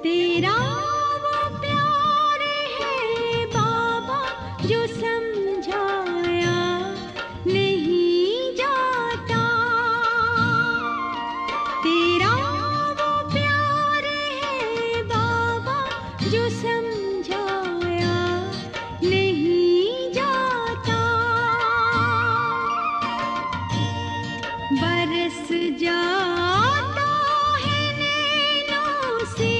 तेरा वो प्यार है बाबा जो समझाया नहीं जाता। तेरा वो प्यार है बाबा जो समझाया नहीं जाता। बरस जाता है नैनों से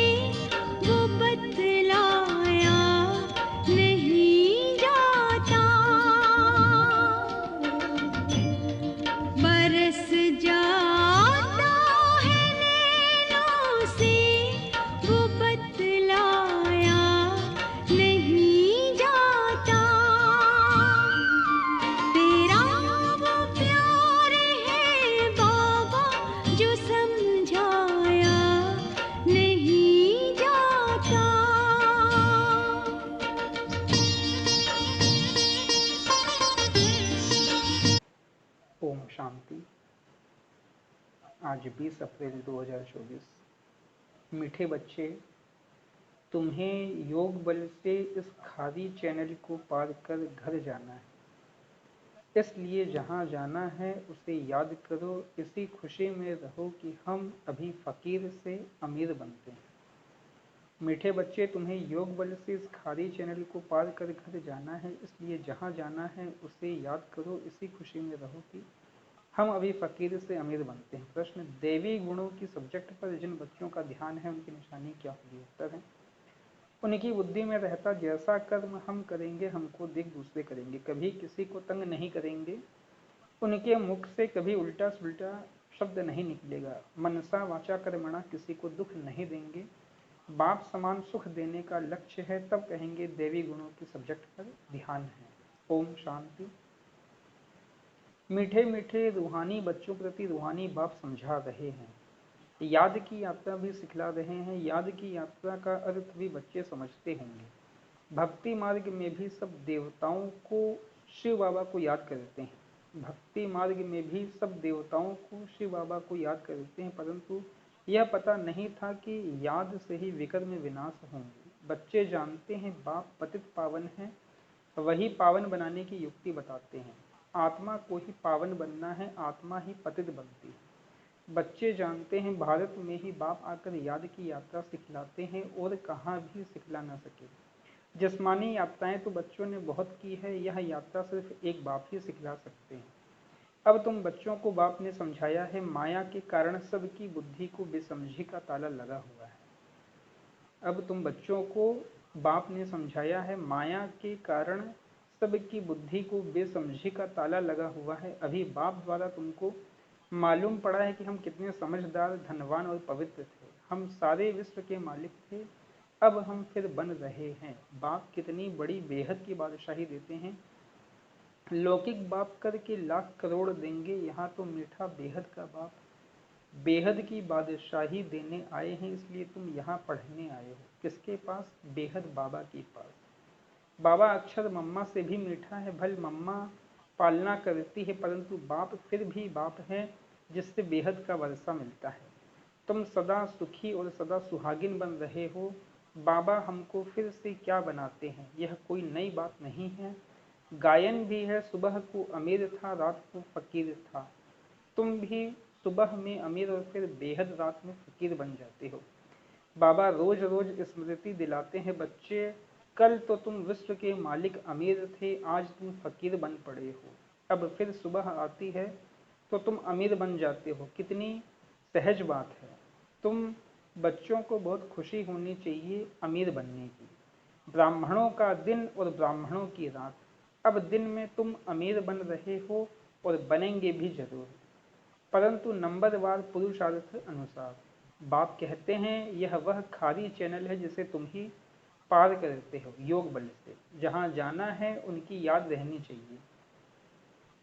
वो बतलाया नहीं जाता। बरस जाता है नैनों से वो बतलाया नहीं जाता। तेरा वो प्यार है बाबा जो समझाया नहीं जाता। ओम शांति। आज 20 अप्रैल 2024। मीठे बच्चे, तुम्हें योग बल से इस खादी चैनल को पार कर घर जाना है। इसलिए जहाँ जाना है उसे याद करो, इसी खुशी में रहो कि हम अभी फकीर से अमीर बनते हैं। मीठे बच्चे, तुम्हें योग बल से इस खादी चैनल को पार कर घर जाना है, इसलिए जहाँ जाना है उसे याद करो, इसी खुशी में रहो कि हम अभी फकीर से अमीर बनते हैं। प्रश्न, देवी गुणों की सब्जेक्ट पर जिन बच्चों का ध्यान है उनकी निशानी क्या होगी? उत्तर है, उनकी बुद्धि में रहता जैसा कर्म हम करेंगे हमको देख दूसरे करेंगे, कभी किसी को तंग नहीं करेंगे, उनके मुख से कभी उल्टा सुल्टा शब्द नहीं निकलेगा, मनसा वाचा कर्मणा किसी को दुख नहीं देंगे, बाप समान सुख देने का लक्ष्य है, तब कहेंगे देवी गुणों की सब्जेक्ट पर ध्यान है। ओम शांति। मीठे मीठे रूहानी बच्चों प्रति रूहानी बाप समझा रहे हैं, याद की यात्रा भी सिखला रहे हैं। याद की यात्रा का अर्थ भी बच्चे समझते होंगे। भक्ति मार्ग में भी सब देवताओं को शिव बाबा को याद करते हैं। भक्ति मार्ग में भी सब देवताओं को शिव बाबा को याद करते हैं, परंतु यह पता नहीं था कि याद से ही विकर्म विनाश होंगे। बच्चे जानते हैं बाप पतित पावन है, वही पावन बनाने की युक्ति बताते हैं। आत्मा को ही पावन बनना है, आत्मा ही पतित बनती है। बच्चे जानते हैं भारत में ही बाप आकर याद की यात्रा सिखलाते हैं और कहाँ भी सिखला न सके। जिस्मानी यात्राएं तो बच्चों ने बहुत की है, यह यात्रा सिर्फ एक बाप ही सिखला सकते हैं। अब तुम बच्चों को बाप ने समझाया है, माया के कारण सबकी बुद्धि को बेसमझी का ताला लगा हुआ है। अब तुम बच्चों को बाप ने समझाया है, माया के कारण सबकी बुद्धि को बेसमझी का ताला लगा हुआ है। अभी बाप द्वारा तुमको मालूम पड़ा है कि हम कितने समझदार, धनवान और पवित्र थे। हम सारे विश्व के मालिक थे, अब हम फिर बन रहे हैं। बाप कितनी बड़ी बेहद की बादशाही देते हैं। लौकिक बाप करके लाख करोड़ देंगे, यहाँ तो मीठा बेहद का बाप बेहद की बादशाही देने आए हैं, इसलिए तुम यहाँ पढ़ने आए हो। किसके पास? बेहद बाबा के पास। बाबा अक्षर मम्मा से भी मीठा है। भल मम्मा पालना करती है, परंतु बाप फिर भी बाप है, जिससे बेहद का वर्षा मिलता है। तुम सदा सुखी और सदा सुहागिन बन रहे हो। बाबा हमको फिर से क्या बनाते हैं, यह कोई नई बात नहीं है। गायन भी है, सुबह को अमीर था, रात को फकीर था। तुम भी सुबह में अमीर और फिर बेहद रात में फकीर बन जाते हो। बाबा रोज रोज स्मृति दिलाते हैं, बच्चे कल तो तुम विश्व के मालिक अमीर थे, आज तुम फकीर बन पड़े हो। अब फिर सुबह आती है तो तुम अमीर बन जाते हो। कितनी सहज बात है। तुम बच्चों को बहुत खुशी होनी चाहिए अमीर बनने की। ब्राह्मणों का दिन और ब्राह्मणों की रात। अब दिन में तुम अमीर बन रहे हो और बनेंगे भी जरूर, परंतु नंबरवार पुरुषार्थ अनुसार। बाप कहते हैं यह वह खाली चैनल है जिसे तुम ही पार करते हो योग बल से। जहाँ जाना है उनकी याद रहनी चाहिए।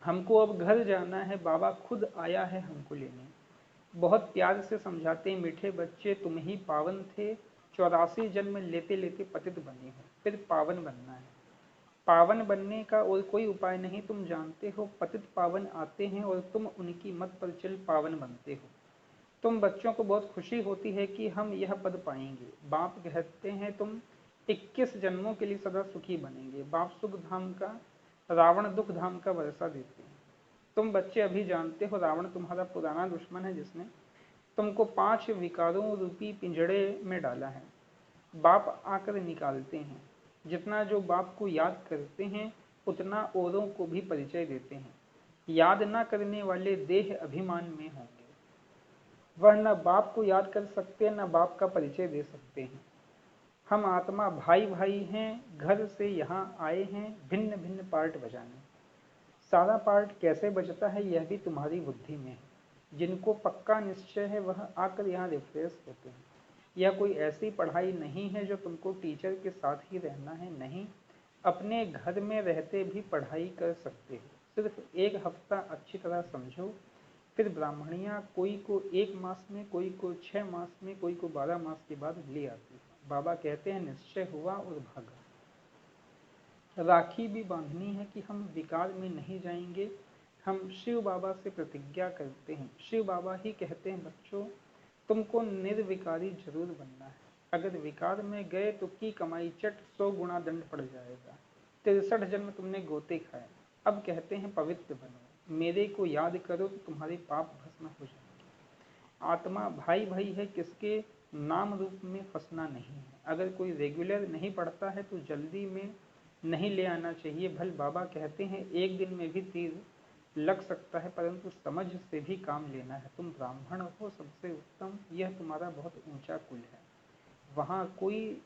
हमको अब घर जाना है, बाबा खुद आया है हमको लेने। बहुत प्यार से समझाते हैं, मीठे बच्चे तुम ही पावन थे, 84 जन्म लेते लेते पतित बने हो, फिर पावन बनना है। पावन बनने का और कोई उपाय नहीं, तुम जानते हो पतित पावन आते हैं और तुम उनकी मत पर चल पावन बनते हो। तुम बच्चों को बहुत खुशी होती है कि हम यह पद पाएंगे। बाप कहते हैं तुम 21 जन्मों के लिए सदा सुखी बनेंगे। बाप सुख धाम का, रावण दुख धाम का वर्षा देते हैं। तुम बच्चे अभी जानते हो रावण तुम्हारा पुराना दुश्मन है जिसने तुमको 5 विकारों रूपी पिंजड़े में डाला है। बाप आकर निकालते हैं। जितना जो बाप को याद करते हैं उतना औरों को भी परिचय देते हैं। याद न करने वाले देह अभिमान में होंगे। वह न बाप को याद कर सकते न बाप का परिचय दे सकते हैं। हम आत्मा भाई भाई हैं, घर से यहाँ आए हैं भिन्न भिन्न पार्ट बजाने। सारा पार्ट कैसे बजता है यह भी तुम्हारी बुद्धि में है। जिनको पक्का निश्चय है वह आकर यहाँ रिफ्रेश होते हैं। यह कोई ऐसी पढ़ाई नहीं है जो तुमको टीचर के साथ ही रहना है, नहीं, अपने घर में रहते भी पढ़ाई कर सकते हो। सिर्फ 1 हफ्ता अच्छी तरह समझो, फिर ब्राह्मणियाँ कोई को 1 मास में, कोई को 6 मास में, कोई को 12 मास के बाद ले आती है। बाबा कहते हैं निश्चय हुआ और भागा। राखी भी बांधनी है कि हम विकार में नहीं जाएंगे। हम शिव बाबा से प्रतिज्ञा करते हैं। शिव बाबा ही कहते हैं बच्चों तुमको निर्विकारी जरूर बनना है। अगर विकार में गए तो की कमाई चट 100 गुना दंड पड़ जाएगा। 63 जन्म तुमने गोते खाए। अब कहते हैं पवित्र बनो, मेरे को याद करो तो तुम्हारे पाप भस्म हो जाएंगे। आत्मा भाई भाई है, किसके नाम रूप में फंसना नहीं है। अगर कोई रेगुलर नहीं पढ़ता है तो जल्दी में नहीं ले आना चाहिए। भल बाबा कहते हैं 1 दिन में भी तीर लग सकता है, परंतु समझ से भी काम लेना है। तुम ब्राह्मण हो सबसे उत्तम, यह तुम्हारा बहुत ऊंचा कुल है। वहाँ कोई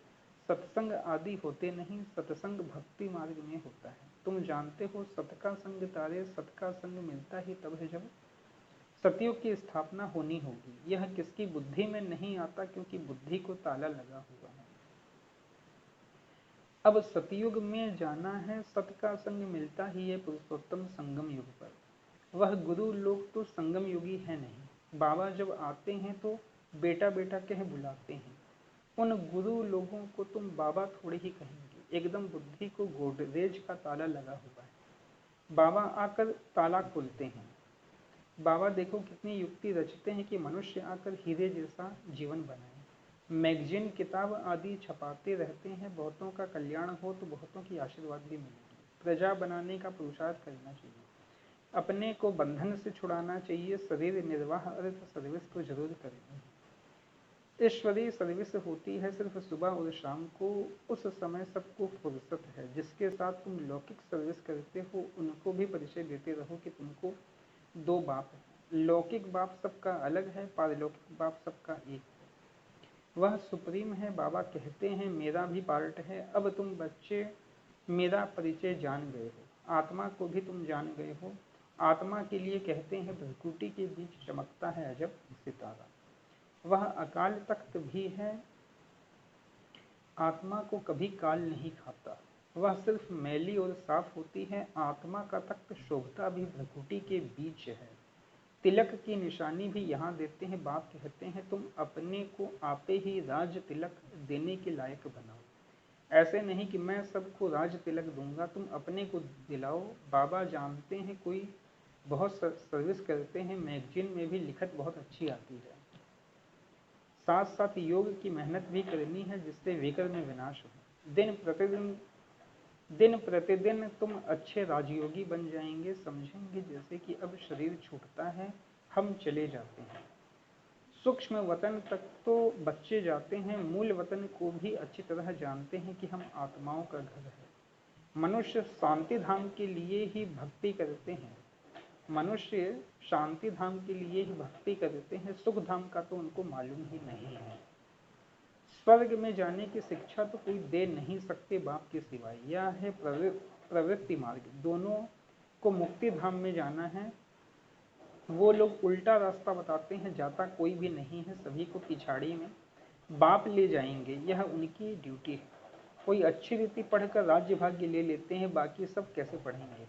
सत्संग आदि होते नहीं, सत्संग भक्ति मार्ग में होता है। तुम जानते हो सत का संग तारे, सत का संग मिलता ही तब है जब सतयुग की स्थापना होनी होगी। यह किसकी बुद्धि में नहीं आता क्योंकि बुद्धि को ताला लगा हुआ है। अब सतयुग में जाना है, सत का संग मिलता ही है पुरुषोत्तम संगम युग पर। वह गुरु लोग तो संगम युगी है नहीं। बाबा जब आते हैं तो बेटा बेटा कह बुलाते हैं। उन गुरु लोगों को तुम बाबा थोड़े ही कहेंगे। एकदम बुद्धि को गोदरेज का ताला लगा हुआ है। बाबा आकर ताला खोलते हैं। बाबा देखो कितनी युक्ति रचते हैं कि मनुष्य आकर हीरे जैसा जीवन बनाए। मैगजीन किताब आदि छपाते रहते हैं। बहुतों का कल्याण हो तो बहुतों की आशीर्वाद भी मिलेगी। प्रजा बनाने का पुरुषार्थ करना चाहिए। अपने को बंधन से छुड़ाना चाहिए। शरीर निर्वाह अर्थ सर्विस तो जरूर करें। ईश्वरीय सर्विस होती है सिर्फ सुबह और शाम को। उस समय सबको फुर्सत है। जिसके साथ तुम लौकिक सर्विस करते हो उनको भी परिचय देते रहो कि तुमको 2 बाप है। लौकिक बाप सबका अलग है, पारलौकिक बाप सबका एक है। वह सुप्रीम है। बाबा कहते हैं मेरा भी पार्ट है। अब तुम बच्चे मेरा परिचय जान गए हो, आत्मा को भी तुम जान गए हो। आत्मा के लिए कहते हैं भ्रकुटी के बीच चमकता है अजब सितारा। वह अकाल तख्त भी है। आत्मा को कभी काल नहीं खाता। वह सिर्फ मैली और साफ होती है। आत्मा का तख्त शोभता भी भ्रकुटी के बीच है। तिलक की निशानी भी यहाँ देते हैं। बाप कहते हैं तुम अपने को आपे ही राज तिलक देने के लायक बनाओ। ऐसे नहीं कि मैं सबको राज तिलक दूंगा, तुम अपने को दिलाओ। बाबा जानते हैं कोई बहुत सर्विस करते हैं। मैगजीन में भी लिखत बहुत अच्छी आती है। साथ साथ योग की मेहनत भी करनी है जिससे विकर में विनाश हो। दिन प्रतिदिन तुम अच्छे राजयोगी बन जाएंगे। समझेंगे जैसे कि अब शरीर छूटता है, हम चले जाते हैं। सूक्ष्म वतन तक तो बच्चे जाते हैं, मूल वतन को भी अच्छी तरह जानते हैं कि हम आत्माओं का घर है। मनुष्य शांति धाम के लिए ही भक्ति करते हैं। मनुष्य शांति धाम के लिए ही भक्ति करते हैं। सुख धाम का तो उनको मालूम ही नहीं है। स्वर्ग में जाने की शिक्षा तो कोई दे नहीं सकते बाप के सिवाय। यह है प्रवृत्ति मार्ग। दोनों को मुक्ति धाम में जाना है। वो लोग उल्टा रास्ता बताते हैं, जाता कोई भी नहीं है, सभी को पिछाड़ी में बाप ले जाएंगे। यह उनकी ड्यूटी है। कोई अच्छी रीति पढ़कर राज्य भाग्य ले लेते हैं, बाकी सब कैसे पढ़ेंगे।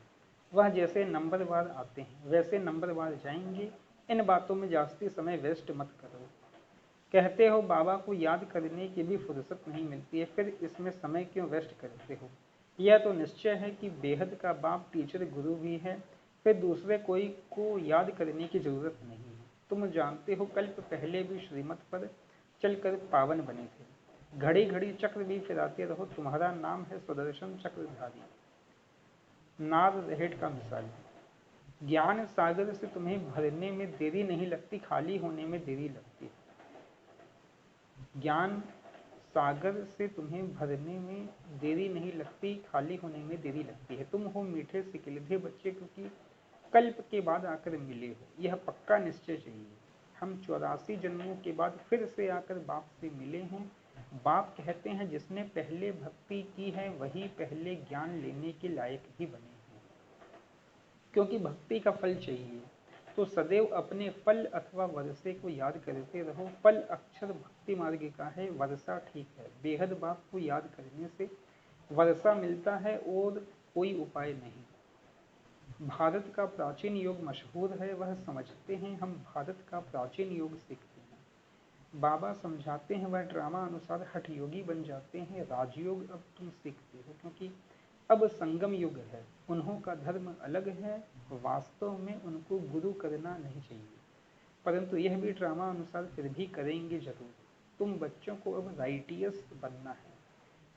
वह जैसे नंबरवार आते हैं वैसे नंबरवार जाएंगे। इन बातों में जास्ती समय वेस्ट मत करो। कहते हो बाबा को याद करने की भी फुर्सत नहीं मिलती है, फिर इसमें समय क्यों वेस्ट करते हो। यह तो निश्चय है कि बेहद का बाप टीचर गुरु भी है, फिर दूसरे कोई को याद करने की जरूरत नहीं है। तुम जानते हो कल्प पहले भी श्रीमत पर चलकर पावन बने थे। घड़ी घड़ी चक्र भी फिराते रहो, तुम्हारा नाम है सुदर्शन चक्रधारी। नाद रहेट का मिसाल, ज्ञान सागर से तुम्हें भरने में देरी नहीं लगती, खाली होने में देरी लगती है। ज्ञान सागर से तुम्हें भरने में देरी नहीं लगती, खाली होने में देरी लगती है। तुम हो मीठे सिकिलधे बच्चे, क्योंकि कल्प के बाद आकर मिले हो, यह पक्का निश्चय चाहिए। हम 84 जन्मों के बाद फिर से आकर बाप से मिले हैं। बाप कहते हैं जिसने पहले भक्ति की है वही पहले ज्ञान लेने के लायक ही बने हैं। क्योंकि भक्ति का फल चाहिए तो सदैव अपने फल अथवा वर्षे को याद करते रहो। फल अक्षर भक्ति मार्ग का है, वर्षा ठीक है। बेहद बाप को याद करने से वर्षा मिलता है और कोई उपाय नहीं। भारत का प्राचीन योग मशहूर है, वह समझते हैं, हम भारत का प्राचीन योग सीखते हैं। बाबा समझाते हैं, वह ड्रामा अनुसार हठ योगी बन जाते हैं। राजयोग अब तुम सीखते हो, क्योंकि अब संगम युग है। उन्हों का धर्म अलग है, वास्तव में उनको गुरु करना नहीं चाहिए, परंतु यह भी ड्रामा अनुसार फिर भी करेंगे जरूर। तुम बच्चों को अब राइटियस बनना है।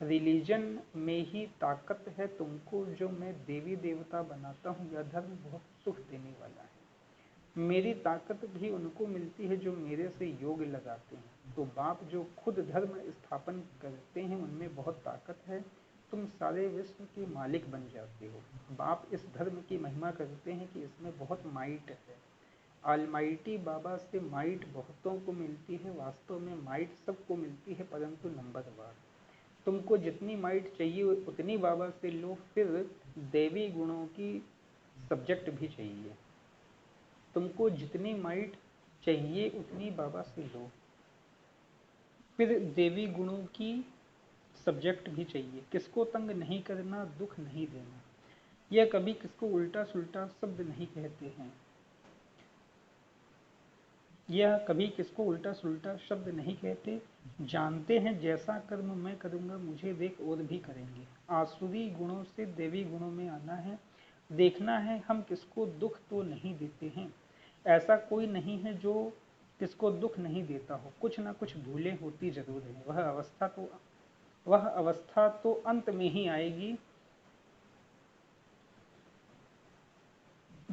रिलीजन में ही ताकत है तुमको, जो मैं देवी देवता बनाता हूँ यह धर्म बहुत सुख देने वाला है। मेरी ताकत भी उनको मिलती है जो मेरे से योग लगाते हैं। तो बाप जो खुद धर्म स्थापन करते हैं उनमें बहुत ताकत है, तुम सारे विश्व के मालिक बन जाते हो। बाप इस धर्म की महिमा करते हैं कि इसमें बहुत माइट है। ऑलमाइटी बाबा से माइट बहुतों को मिलती है, वास्तव में माइट सबको मिलती है, परंतु नंबरवार। तुमको जितनी माइट चाहिए उतनी बाबा से लो, फिर देवी गुणों की सब्जेक्ट भी चाहिए। तुमको जितनी माइट चाहिए उतनी बाबा से लो, फिर देवी गुणों की सब्जेक्ट भी चाहिए। किसको तंग नहीं करना, दुख नहीं देना। यह कभी किसको उल्टा सुल्टा शब्द नहीं कहते हैं, यह कभी किसको उल्टा सुल्टा शब्द नहीं कहते। जानते हैं जैसा कर्म मैं करूंगा मुझे देख और भी करेंगे। आसुरी गुणों से देवी गुणों में आना है। देखना है हम किसको दुख तो नहीं देते हैं। ऐसा कोई नहीं है जो किसको दुख नहीं देता हो, कुछ ना कुछ भूलें होती जरूर है। वह अवस्था तो अंत में ही आएगी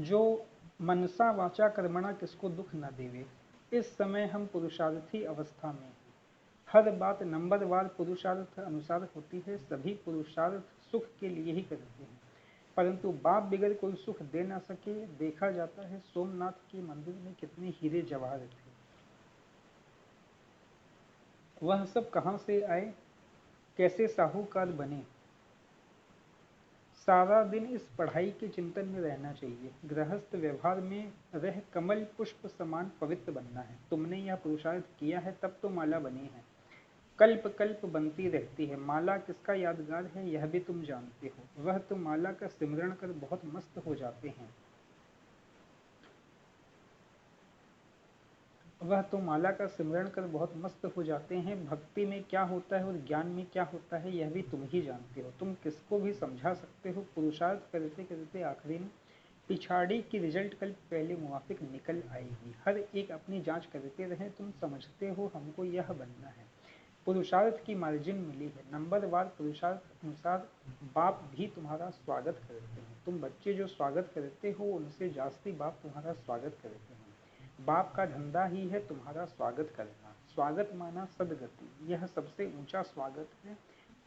जो मनसा वाचा कर्मणा किसको दुख न देवे। इस समय हम पुरुषार्थी अवस्था में हैं। हर बात नंबरवार पुरुषार्थ अनुसार होती है। सभी पुरुषार्थ सुख के लिए ही करते हैं, परंतु बाप बिगड़ कोई सुख दे ना सके। देखा जाता है सोमनाथ के मंदिर में कितने हीरे जवाहर थे, वह सब कहाँ से आए, कैसे साहूकार बने। सारा दिन इस पढ़ाई के चिंतन में रहना चाहिए। गृहस्थ व्यवहार में रह कमल पुष्प समान पवित्र बनना है। तुमने यह पुरुषार्थ किया है तब तो माला बनी है, कल्प कल्प बनती रहती है। माला किसका यादगार है यह भी तुम जानते हो। वह तो माला का सिमरण कर बहुत मस्त हो जाते हैं, वह तो माला का सिमरण कर बहुत मस्त हो जाते हैं। भक्ति में क्या होता है और ज्ञान में क्या होता है यह भी तुम ही जानते हो। तुम किसको भी समझा सकते हो। पुरुषार्थ करते करते आखिरी में पिछाड़ी की रिजल्ट कल पहले मुवाफिक निकल आएगी। हर एक अपनी जांच करते रहे। तुम समझते हो हमको यह बनना है। पुरुषार्थ की मार्जिन मिली है, नंबरवार पुरुषार्थ अनुसार बाप भी तुम्हारा स्वागत करते हैं। तुम बच्चे जो स्वागत करते हो उनसे जास्ती बाप तुम्हारा स्वागत करते हैं। बाप का धंधा ही है तुम्हारा स्वागत करना। स्वागत माना सदगति, यह सबसे ऊंचा स्वागत है।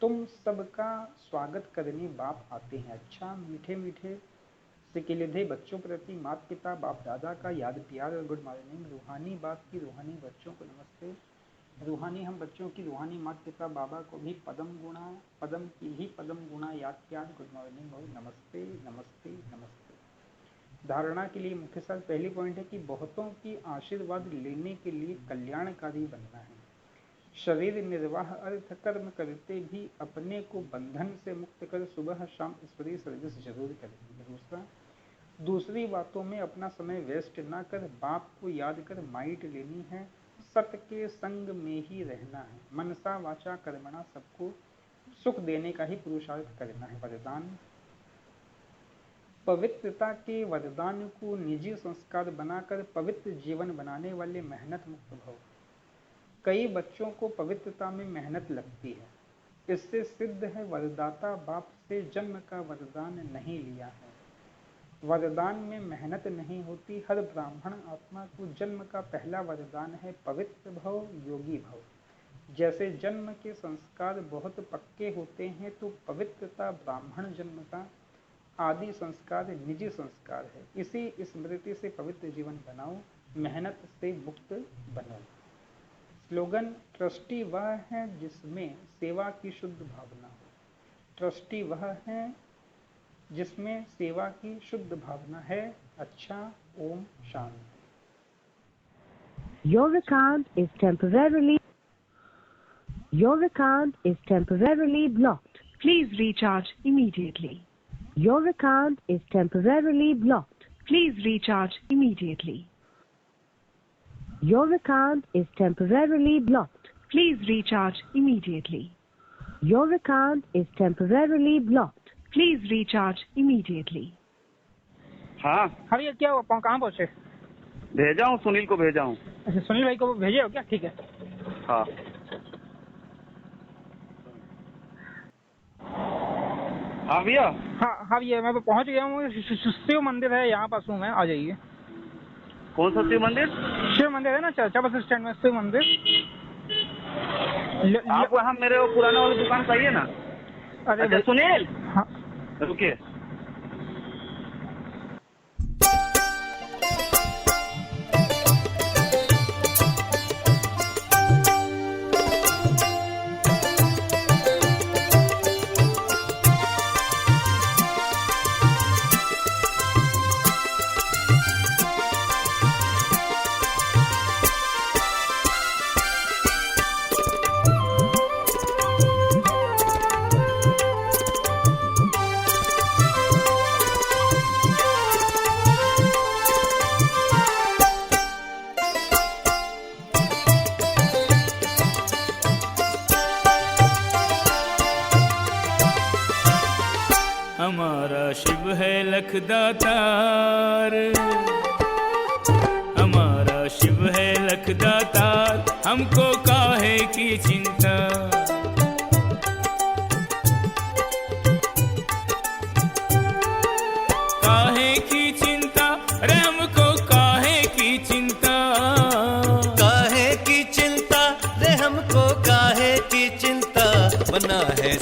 तुम सबका स्वागत करने बाप आते हैं। अच्छा मीठे मीठे सिकिलधे बच्चों प्रति माता पिता बाप दादा का याद प्यार और गुड मॉर्निंग। रूहानी बाप की रूहानी बच्चों को नमस्ते। रूहानी हम बच्चों की रूहानी माता पिता बाबा को भी पदम की ही पदम गुणा याद प्यार गुड मॉर्निंग और नमस्ते नमस्ते नमस्ते। धारणा के लिए मुख्य सार पहली पॉइंट है कि बहुतों की आशीर्वाद लेने के लिए कल्याणकारी बनना है। शरीर निर्वाह अर्थ कर्म करते भी अपने को बंधन से मुक्त कर सुबह शाम ईश्वरीय सर्विस जरूर करेंगे। दूसरी बातों में अपना समय वेस्ट ना कर बाप को याद कर माइट लेनी है। सत्य के संग में ही रहना है। मनसा वाचा कर्मणा सबको सुख देने का ही पुरुषार्थ करना है। वरदान पवित्रता के वरदान को निजी संस्कार बनाकर पवित्र जीवन बनाने वाले मेहनत मुक्त भव। कई बच्चों को पवित्रता में मेहनत लगती है, इससे सिद्ध है वरदाता बाप से जन्म का वरदान नहीं लिया है। वरदान में मेहनत नहीं होती। हर ब्राह्मण आत्मा को जन्म का पहला वरदान है पवित्र भव, योगी भव। जैसे जन्म के संस्कार बहुत पक्के होते हैं, तो पवित्रता ब्राह्मण जन्म का आदि संस्कार निजी संस्कार है। इसी स्मृति से पवित्र जीवन बनाओ, मेहनत से मुक्त बनो। स्लोगन, ट्रस्टी वह है जिसमें सेवा की शुद्ध भावना हो। ट्रस्टी वह है जिसमें सेवा की शुद्ध भावना है। अच्छा, Om Shanti. Your account is temporarily blocked. Please recharge immediately. Your account is temporarily blocked. Please recharge immediately. Your account is temporarily blocked. Please recharge immediately. Your account is temporarily blocked. Please recharge immediately. हाँ हाँ भैया, क्या हुआ, कहाँ पहुँचे? भेजा हूँ, सुनील को भेजा हूँ। अच्छा, सुनील भाई को भेजे हो क्या? ठीक है। हाँ हाँ भैया। हाँ भैया, मैं पहुँच गया हूँ। शिव मंदिर है, यहाँ पास हूँ मैं, आ जाइए। कौन सा शिव मंदिर? शिव मंदिर है ना चाचा बस स्टैंड में, शिव मंदिर। आप वहाँ मेरे वो पुराना वाली दुकान पे आइए ना। अरे अच्छा सुनील, हाँ रुकिए। हमारा शिव है लखदातार, हमारा शिव है लखदातार, हमको काहे की चिंता। काहे की चिंता रे, हमको काहे की चिंता। काहे की चिंता रे, हमको काहे की चिंता। बना है